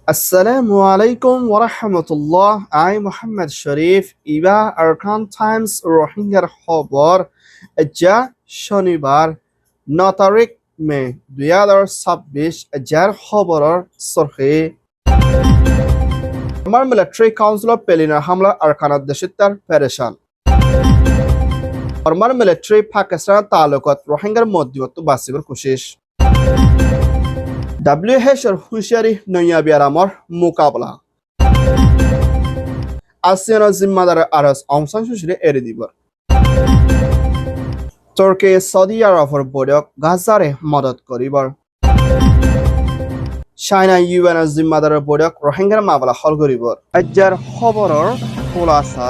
Assalamu alaikum wa rahmatullah. I'm Muhammad Sharif. Iba Arkan Times রোহিঙ্গার খবর যা শনিবার 9 তারিখ মে 2026 যার খবরের সরহে আমার মিলিটারি কাউন্সিল অফ পেলিনার হামলা আরকানাত দেশিতার পেরেশান আমার মিলিটারি পাকিস্তান তালুকাত রোহিঙ্গার মধ্যবর্তী বাসিবর কোশিশ WHর হুঁশিয়ারি নয়া বিয়ারামর মোকাবলা আসিয়ানের জিম্মাদার আরস অং সান সুচিৰে এৰি দিব তুৰ্কী সৌদি আৰবৰ বৈঠক গাজাৰে মদত কৰিব চাইনা ইউএনৰ জিম্মাদাৰৰ বৈঠক রোহিঙ্গাৰ মামলা হল কৰিব আজ্জাৰ খবৰৰ খোলাসা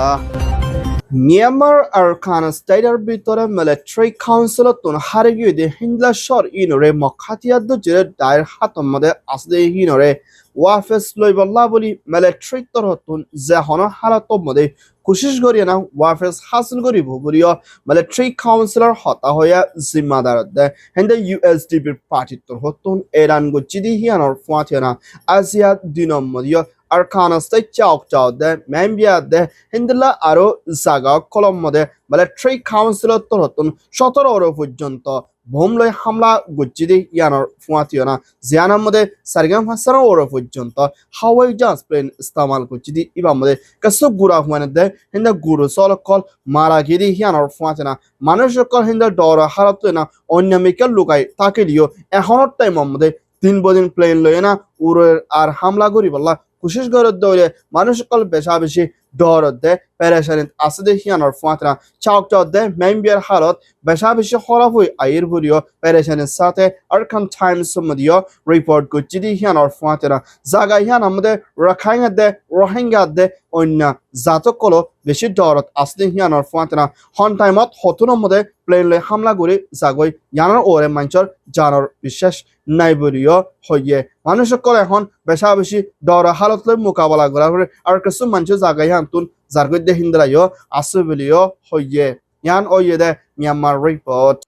মিয়ানমাৰ আৰু খান ষ্টেটৰ ভিতৰত মিলিটাৰী কাউন্সিলত হাৰিগিয়ে হিন্দলাশ্বর ইনৰে মখাতিয়াদ জিৰে দায়েৰ হাতমতে আছে ইনৰে ওয়াফেস লইবল্লা বলি মিলিটাৰী তৰহতুন জাহনৰ হালাতৰ মতে কোশিশ কৰি না ওয়াফেস হাসিল কৰিব বুলিও মিলিটাৰী কাউন্সিলৰ হতা হয়া জিম্মাদাৰত দে হেন্দে USDPৰ পাৰ্টিৰ তৰহতুন এৰান গচিদি হিয়ানৰ ফাটিনা আজিয়া দিনমদিও Arkana State Chao de Membia de Hindla Aro Zaga Colomode Military Council Torotun Shotor Oro Fujanto Bomley Hamla Gujidi Yanor Fuationa Ziana Mode Sargam Hassan Oro Fujanto Hawaii Jazz Plane Stamal Gujidi Ibamode Kasugura Wanade Hinda Guru Solo call Maragidi Yanor Fuatina Manashakal Hinda Dora Haratuna Onyamika Lukai Takilio a honor time on the Tin Bodin Plane Loyana Ur আর হামলা করিবল্লা কোশিশ গরদ দৌলে মানুষ call বেশা বেশি ডরদ দে পেরেশানিত আছে দে হিয়ানর ফাতরা চাওক দে মেম্বিয়ার হালত বেশা বেশি খরাব হই আইর ভরিও পেরেশানির সাথে আরকান টাইমস মদিও রিপোর্ট করছি দি হিয়ানর ফাতরা জায়গা হিয়ান আমাদের রাখাইঙ্গা দে রোহিঙ্গা দে অন্য জাতক কল বেশি ডরত আছে দে হিয়ানর ফাতরা হন টাইমত হতুনের মধ্যে প্লেন লই হামলা করে জাগই ইয়ানর ওরে মাঞ্চর জানর বিশ্বাস নাই বলিও হইয়ে মানুষ সকল এখন বেশা বেশি ডর হালত লই মোকাবেলা করা করে আর কিছু মানুষ জাগাই হান্তুন যার গদ্যে হিন্দ্রাইও আছে বলিও হইয়ে ইয়ান ওইয়ে দে Myanmar report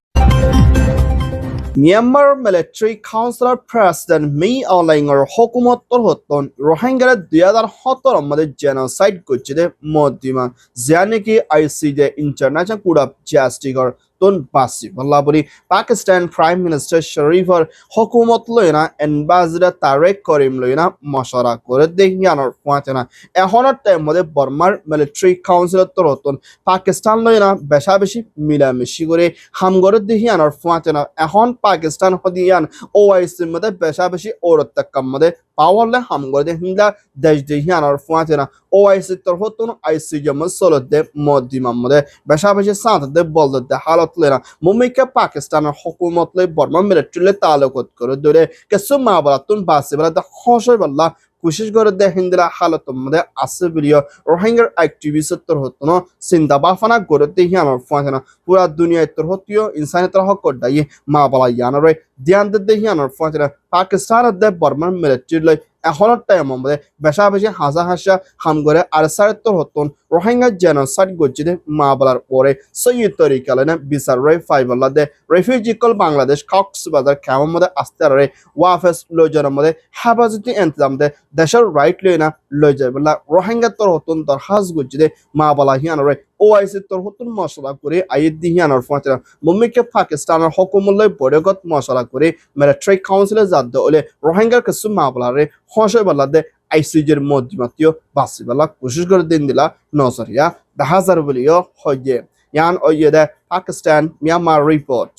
Myanmar Military Council President Mi Aung Hukumat Torhotton Rohingya 2017 মধ্যে জেনোসাইড করছে মধ্যমা জানিকি ICJ International Court of Justice তুন বাসি বল্লা বলি পাকিস্তান প্রাইম মিনিস্টার শরীফর হুকুমত লইনা এম্বাসিডার তারেক করিম লইনা মশারা করে দেখিয়ানোর ফাঁচনা এখনের টাইম মধ্যে বর্মার মিলিটারি কাউন্সিলের তরতন পাকিস্তান লইনা বেশা বেশি মিলামিশি করে হামগরের দেখিয়ানোর ফাঁচনা এখন পাকিস্তান হদিয়ান OICর মধ্যে বেশা বেশি ওরত্তাকাম মধ্যে পাওয়ারলে হামগরে হিন্দা দেশ দেখিয়ানোর ফাঁচনা OIC তরহতন ICJ মসলতে মধ্যমা মধ্যে বেশা বেশি সাঁততে বলতে হালত lera mumika Pakistan hukumat le Burma military le talukot করে ধরে কিছু মাবরাতুন বাসিবরা দা খসই বল্লা কোশিশ করে দে হিন্দরা হালত মধ্যে আছে ভিডিও রোহিঙ্গার অ্যাক্টিভিস্ট তোর হতো না চিন্তা বাফানা করে দেখি আমার ফাঁসনা পুরা দুনিয়ায় তোর হতিও ইনসানিয়তের হক দাই মা বলা ইয়ানরে ধ্যান দে দেখি আমার ফাঁসনা পাকিস্তানের দে বর্মার মিলিটারি লই এখনের টাইম মধ্যে বেশা বেশি হাসা হাসা হাম করে আর সাড়ে হতন রোহিঙ্গা জেনোসাইড গজ্জিদে মা বলার পরে সৈয়দ তরিকালে বিচার রে ফাইবল্লা দে রেফিউজি কল বাংলাদেশ কক্সবাজার কেমন মধ্যে আসতে রে ওয়াফেস লজনের মধ্যে হেফাজতি ইন্তজাম দে দেশের রাইট লইনা লই যায় বলা রোহিঙ্গা তোর হতন তোর হাস গজ্জিদে মা বলা হিয়ান রে OIC তোর হতন মশলা করে আইদ দিহিয়ানোর ফাঁচরা মুম্মিকে পাকিস্তানের হুকুমুল্লাহ বড়গত মশলা করে মিলিটারি কাউন্সিলে জাদ্দ ওলে রোহিঙ্গার কিছু মা বলা রে খসে বলা দে ICJের মধ্যমাতীয় বাসিবালা কোশিশ করে দিন দিলা নজরিয়া দাহাজার বলিও হইয়ে ইয়ান ওইয়ে দে Pakistan Myanmar report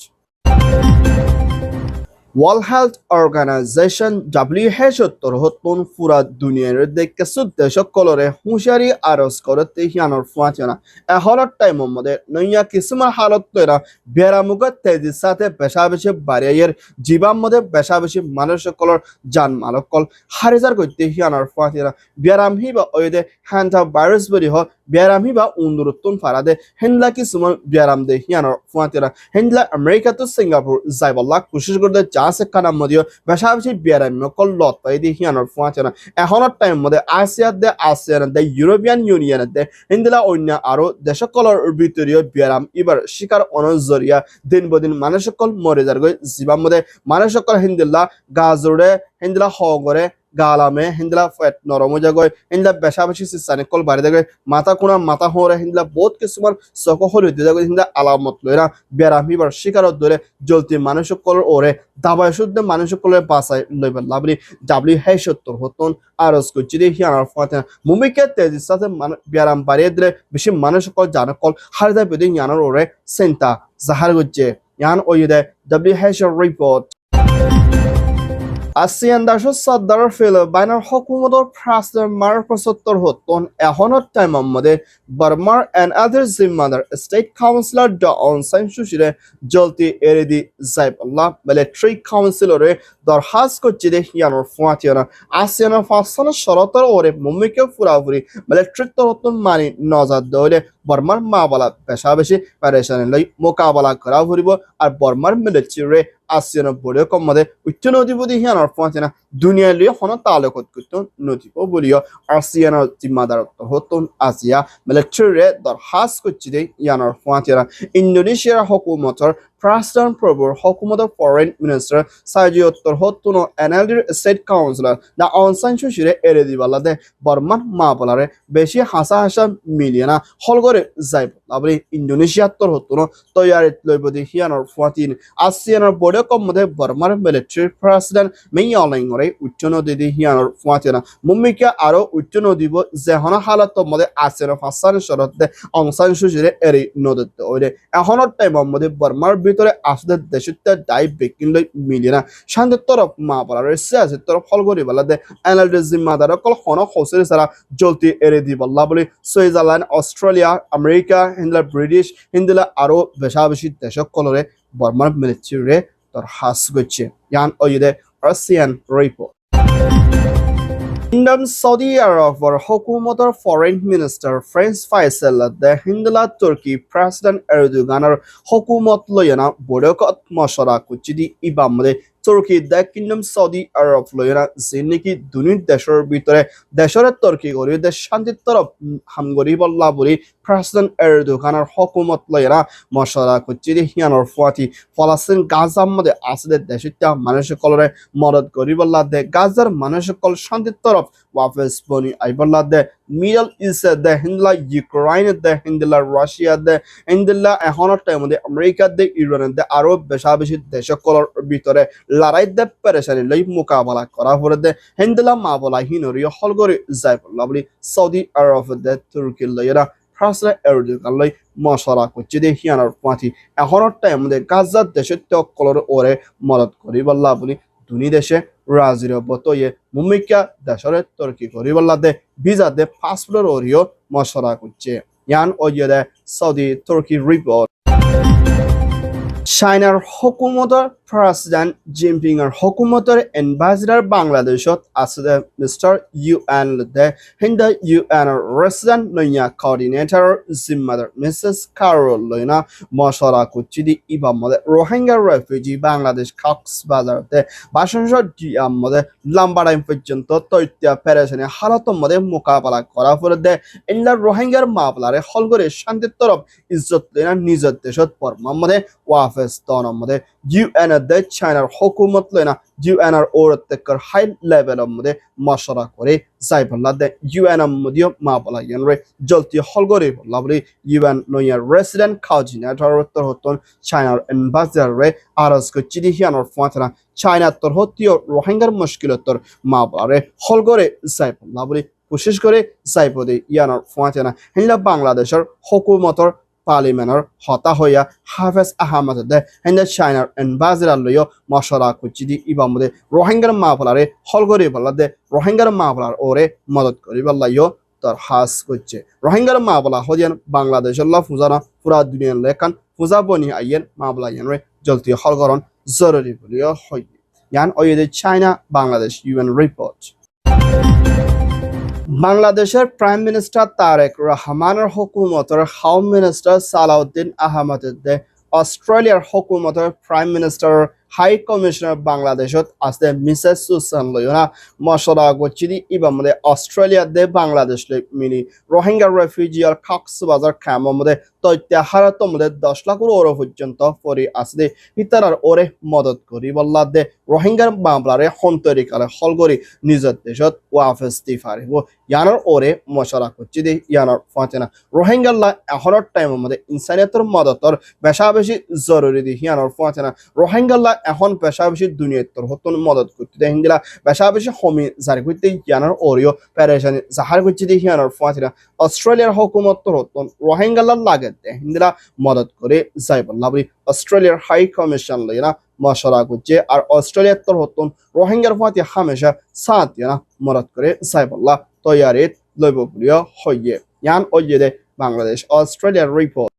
World Health Organization WHO তরহতন পুরা দুনিয়ার দেখে দেশক কলরে হুঁশিয়ারি আরজ করতে হিয়ানোর ফাঁচনা এহরর টাইমের মধ্যে নইয়া কিছুমান হালত তৈরা বেড়ামুগত তেজির সাথে বেশা বেশি বাড়িয়ের জীবান মধ্যে বেশা বেশি মানুষ কলর জান মালক কল হারিজার করতে হিয়ানোর ফাঁচনা বেড়ামহি বা ওইদে হ্যান্ডা ভাইরাস বলি হোক বেড়ামহি বা উন্দুরত্তন ফারাদে হেনলা কিছুমান বেড়াম দে হিয়ানোর ফাঁচনা হেনলা আমেরিকা তো সিঙ্গাপুর যাইবল্লা কোশিশ করতে আছে কানাম মধ্যে বেশা বেশি বেড়ামি কল লত পাই দিয়ে হিয়ানোর ফাঁচনা এখনের টাইম মধ্যে আসিয়ান দে ইউরোপিয়ান ইউনিয়ন দে হিন্দিলা অন্য আরো দেশকলর ভিতরীয় বেড়াম এবার শিকার অনজরিয়া দিন বদিন মানুষ সকল মরে যার গই জীবান মধ্যে মানুষ সকল হিন্দিল্লা গাজরে হিন্দলা হগরে গালামে হিন্দলা ফেট নরম জাগয় হিন্দলা বেশা বেশি সিসানে কল বাড়ি দেবে মাথা কোনা মাথা হরে হিন্দলা বহুত কিছুমান চক হলিতে জাগয় হিন্দলা আলামত লইরা বেরামিবার শিকারত ধরে জলতি মানুষ কলর ওরে দাবায় শুদ্ধ মানুষ কলর বাসায় লইবার লাভলি ডাবলি হে সত্তর হতন আরজ করছি রে হিয়ানার ফাতে মুমিকে তেজির সাথে বেরাম বাড়িয়ে দিলে বেশি মানুষ কল জানা কল হারদা বেদে ইয়ানার ওরে সেন্তা জাহার গজ্জে ইয়ান ওইদে WHO report ASEAN দাশো সাদ্দার ফেল বাইনার হকুমতর ফ্রাস্টার মার পঁচাত্তর হতন এখনত টাইম মধ্যে বার্মার এন্ড আদার জিম্মাদার স্টেট কাউন্সিলর ড অন সাইন সুশিরে জলতি এরেদি জাইবুল্লাহ মিলিটারি কাউন্সিলরে দরখাস্ত করছে দে ইয়ানোর ফুয়াতিয়ানা আসিয়ানের ফাঁসানোর শরতর ওরে মুম্মিকে ফুরাফুরি মিলিটারি তরতন মানি নজর দৌড়ে বর্মার মা বলা পেশা বেশি প্যারেশানি লই মোকাবেলা করা ফুরিব আর বর্মার মিলিটারি আসিয়ানের বড় কম মধ্যে উচ্চ নদীপতি হিয়ানোর ফুয়াতিয়ানা দুনিয়া লিয়ে হন তালুকত করত নদীপ বলিও আসিয়ানের জিম্মাদার হতন আসিয়া মিলিটারি দরখাস্ত করছে দে ইয়ানোর ফুয়াতিয়ানা ইন্দোনেশিয়ার হুকুমতর প্রাস্টান প্রভুর হুকুমতর ফরেন মিনিস্টার সাজিয়ত্তর হতন এনএলডির state councillor Daw Aung San সুশিরে এরে দিবালাদে বর্মান মা বলারে বেশি হাসা হাসা মিলিয়ে না হলগরে যাইব আবরি ইন্দোনেশিয়াত্তর হতন তৈয়ারি লইবদি হিয়ানোর ফুয়াতিন আসিয়ানোর বড় কম মধ্যে বর্মার মিলিটারি প্রেসিডেন্ট মেইয়ালিংরে উচ্চ নদী হিয়ানোর ফুয়াতিনা মুম্মিকে আরো উচ্চ নদীব যেহন হালত মধ্যে আসিয়ানোর ফাসান শরতে অং সান সুশিরে এরি নদীত ওইরে এখনত টাইম মধ্যে বর্মার ভিতরে আসলে দেশতে দায় বেকিন লই মিলিয়ে না শান্তির তরফ মা বলার সিয়াসের তরফ ফল করি বলাদে এনএলডি জিম্মাদার কল হন খসরে সারা জলতি এরে দি বল্লা বলে সুইজারল্যান্ড অস্ট্রেলিয়া আমেরিকা হিন্দলা ব্রিটিশ হিন্দলা আরো বেশা বেশি দেশক কলরে বর্মার মিলিটারি তোর হাস গচ্ছে ইয়ান ওইদে Russian report Kingdom Saudi Arabia hukumatar foreign minister Prince Faisal the Hindla Turkey President Erdogan'ar hukumat loyana boykot mashara kuchidi ibamde তুর্কি দ্য কিংডম সৌদি আরব লইরা যে নাকি দুনির দেশের ভিতরে দেশের তুর্কি গরি দেশ শান্তির তরফ হামগরি বল্লা বলি প্রেসিডেন্ট এরদোগানের হুকুমত লইরা মশলা করছে হিয়ানোর ফুয়াতি ফলাস্তিন গাজার মধ্যে আসলে দেশের মানুষ কলরে মদত করি বল্লা দে গাজার মানুষ কল শান্তির তরফ ওয়াফেস বনি আই বল্লা দে মিডল ইস্ট দে হিন্দলা ইউক্রেন দে হিন্দলা রাশিয়া দে হিন্দলা এখনের টাইমে আমেরিকা দে ইরান দে আরো বেশা বেশি দেশ কলর ভিতরে লড়াই দে পেরেশানি লই মোকাবেলা করা পরে দে হিন্দলা মা বলা হিনরিও হলগরে যাই বললা বলি সৌদি আরব দে তুর্কি লইরা প্রেসিডেন্ট এরদোগান লই মশলা করছে দে হিয়ানোর পাতি এখনের টাইমে গাজার দেশের কলর ওরে মদত করি বললা বলি দুনি দেশে রাজির বতয়ে মুম্মিকা দেশের তুর্কি করি বললা দে ভিসা দে পাসপোর্ট ওরিও মশলা করছে ইয়ান ওইদে সৌদি তুর্কি রিপোর্ট চাইনার হুকুমতৰ প্ৰেচিডেণ্ট জিনপিঙৰ হুকুমতৰ এম্বাসেডৰ বাংলাদেশত আছে মিষ্টাৰ ইউএন দে Hinda ইউএনৰ resident নৈয়া coordinator জিম্মাদাৰ Mrs Karol লইনা মশলা করছি দি ইবাম মধ্যে রোহিঙ্গা রেফিউজি বাংলাদেশ কক্সবাজারতে বাসনসর ডিএম মধ্যে লম্বা টাইম পর্যন্ত তৈত্য পেরেশানি হালাতর মধ্যে মোকাবেলা করা পরে দে ইন্দার রোহিঙ্গার মামলারে হলগরে শান্তির তরফ ইজ্জত লইনা নিজের দেশত পরমার মধ্যে ওয়াফেস তনর মধ্যে ইউএন দে চাইনার হুকুমত লইনা ইউএনআর ওরতেকর হাই লেভেলের মধ্যে মশলা করে যাই বললা দে ইউএন মধ্যে মা বলা ইয়ানরে জলতি হলগরে বললা বলে ইউএন নইয়ার রেসিডেন্ট কোঅর্ডিনেটর উত্তর হতন চাইনার এম্বাসেডারে আরজ করছি দি হিয়ানোর ফাতনা চাইনা তোর হতিও রোহিঙ্গার মুশকিলতর মা বলারে হলগরে যাই বললা বলে কোশিশ করে যাই বলে ইয়ানোর ফাতনা হিন্দা বাংলাদেশের হুকুমতর পার্লিমেন্টর হতা হইয়া হাফেজ আহমদ দে হিন্দা চাইনার এম্বাসেডার লইও মশলা করছি দি ইবার মধ্যে রোহিঙ্গার মা বলারে হলগরে বললা দে রোহিঙ্গার মা বলার ওরে মদত করি বললাইও তোর হাস করছে রোহিঙ্গার মা বলা হদিয়ান বাংলাদেশের ফুজানা পুরা দুনিয়ার লেখান ফুজা বনি আইয়েন মা বলা ইয়ান রে জলতি হলগরণ জরুরি বলিও হয় ইয়ান ওইদে চাইনা বাংলাদেশ ইউএন রিপোর্ট বাংলাদেশের প্রাইম মিনিস্টার তারেক রহমানের হুকুমতের হোম মিনিস্টার সালাউদ্দিন আহমদ দে অস্ট্রেলিয়ার হুকুমতের প্রাইম মিনিস্টার হাই কমিশনার বাংলাদেশত আছে মিসেস সুসান লয়না মশলা গচ্ছিদি ইবার মধ্যে অস্ট্রেলিয়া দে বাংলাদেশ মিনি রোহিঙ্গা রেফিউজি আর কক্সবাজার ক্যাম্পের মধ্যে তৈত্য হারাত মধ্যে 10 লাখ ওর পর্যন্ত পরি আছে হিতারার ওরে মদত করি বললা দে রোহিঙ্গার মামলারে হন্তরিকালে হল করে নিজের দেশত ওয়াফেস দি পারিব ইয়ানোর ওরে মশলা করছি দে ইয়ানোর ফাঁচে না রোহিঙ্গাল্লা এখনের টাইমের মধ্যে ইনসানিয়তের মদতর বেশা বেশি জরুরি দি ইয়ানোর ফাঁচে না রোহিঙ্গাল্লা এখন বেশা বেশি দুনিয়াতর হতন মদত করতে দে হিন্দিলা বেশা বেশি হমি জারি করতে ইয়ানোর ওরিও পেরেশানি জাহার করছি দে ইয়ানোর ফাঁচে না অস্ট্রেলিয়ার হুকুমতর হতন রোহিঙ্গাল্লা লাগে দে হিন্দিলা মদত করে যাইবল্লা বলি অস্ট্রেলিয়ার হাই কমিশন লইনা মশলা করছে আর অস্ট্রেলিয়ার তোর হতন রোহিঙ্গার ফাঁতি হামেশা সাথ না মদত করে যাইবল্লা তৈয়ারি লইবপ্রিয় হইয়ে ইয়ান ওইয়ে দে বাংলাদেশ অস্ট্রেলিয়ার রিপোর্ট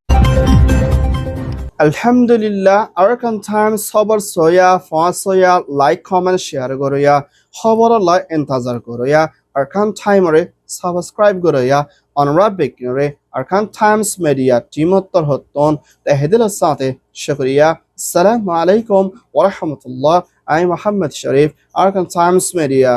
আলহামদুলিল্লাহ আরকান টাইম সবর সোয়া ফাঁসয়া লাইক কমেন্ট শেয়ার করয়া খবর লাই ইন্তজার করয়া আরকান টাইমরে সাবস্ক্রাইব করয়া অনুরাগ বেকিনরে আরকান টাইমস মিডিয়া টিমত্তর হতন তেহেদিলের সাথে শুক্রিয়া আসসালামু আলাইকুম ওয়া রাহমাতুল্লাহ আই Mohammed Sharif Arakan Times media